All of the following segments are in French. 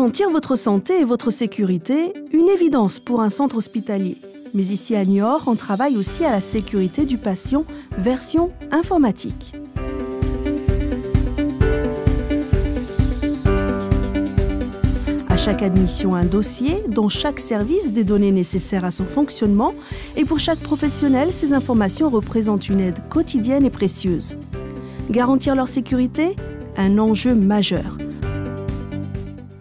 Garantir votre santé et votre sécurité, une évidence pour un centre hospitalier. Mais ici à Niort, on travaille aussi à la sécurité du patient, version informatique. À chaque admission, un dossier, dont chaque service des données nécessaires à son fonctionnement, et pour chaque professionnel, ces informations représentent une aide quotidienne et précieuse. Garantir leur sécurité, un enjeu majeur.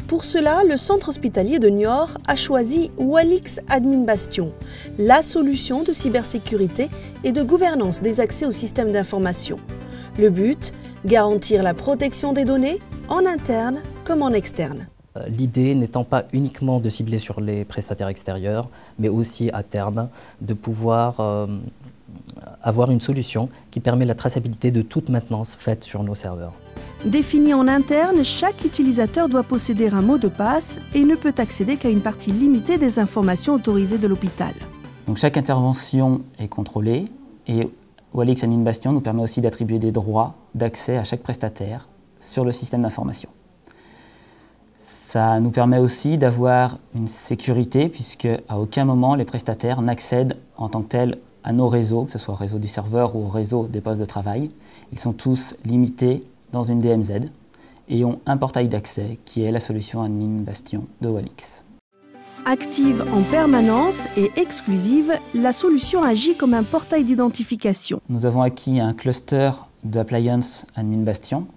Pour cela, le centre hospitalier de Niort a choisi Walix Admin Bastion, la solution de cybersécurité et de gouvernance des accès au système d'information. Le but, garantir la protection des données en interne comme en externe. L'idée n'étant pas uniquement de cibler sur les prestataires extérieurs, mais aussi à terme de pouvoir avoir une solution qui permet la traçabilité de toute maintenance faite sur nos serveurs. Défini en interne, chaque utilisateur doit posséder un mot de passe et ne peut accéder qu'à une partie limitée des informations autorisées de l'hôpital. Donc chaque intervention est contrôlée et Walix Admin Bastion nous permet aussi d'attribuer des droits d'accès à chaque prestataire sur le système d'information. Ça nous permet aussi d'avoir une sécurité puisque à aucun moment les prestataires n'accèdent en tant que tels à nos réseaux, que ce soit au réseau du serveur ou au réseau des postes de travail. Ils sont tous limités dans une DMZ et ont un portail d'accès qui est la solution Admin Bastion de Walix. Active en permanence et exclusive, la solution agit comme un portail d'identification. Nous avons acquis un cluster d'appliance Admin Bastion.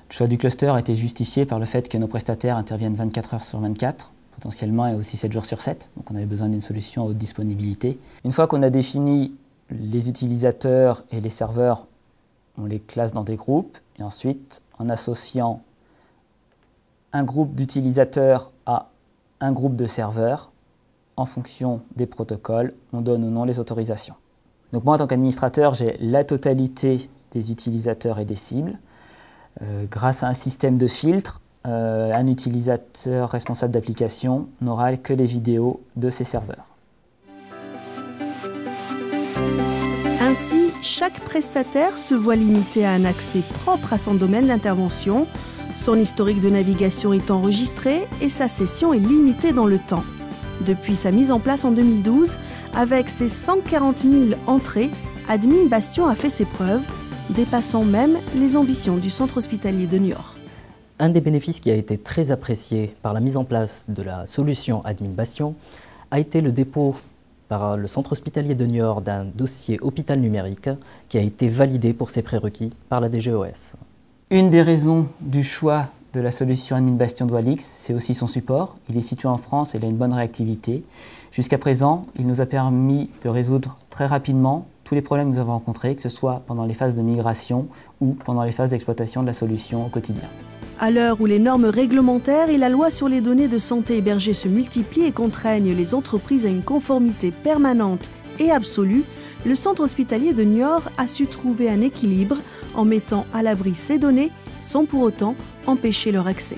Le choix du cluster a été justifié par le fait que nos prestataires interviennent 24 heures sur 24, potentiellement et aussi 7 jours sur 7. Donc on avait besoin d'une solution à haute disponibilité. Une fois qu'on a défini les utilisateurs et les serveurs, on les classe dans des groupes et ensuite, en associant un groupe d'utilisateurs à un groupe de serveurs, en fonction des protocoles, on donne ou non les autorisations. Donc moi, en tant qu'administrateur, j'ai la totalité des utilisateurs et des cibles. Grâce à un système de filtre, un utilisateur responsable d'application n'aura que les vidéos de ses serveurs. Ainsi, chaque prestataire se voit limité à un accès propre à son domaine d'intervention, son historique de navigation est enregistré et sa session est limitée dans le temps. Depuis sa mise en place en 2012, avec ses 140 000 entrées, Admin Bastion a fait ses preuves, dépassant même les ambitions du centre hospitalier de Niort. Un des bénéfices qui a été très apprécié par la mise en place de la solution Admin Bastion a été le dépôt par le centre hospitalier de Niort d'un dossier hôpital numérique qui a été validé pour ses prérequis par la DGOS. Une des raisons du choix de la solution Admin Bastion de Walix, c'est aussi son support. Il est situé en France et il a une bonne réactivité. Jusqu'à présent, il nous a permis de résoudre très rapidement tous les problèmes que nous avons rencontrés, que ce soit pendant les phases de migration ou pendant les phases d'exploitation de la solution au quotidien. À l'heure où les normes réglementaires et la loi sur les données de santé hébergées se multiplient et contraignent les entreprises à une conformité permanente et absolue, le centre hospitalier de Niort a su trouver un équilibre en mettant à l'abri ces données sans pour autant empêcher leur accès.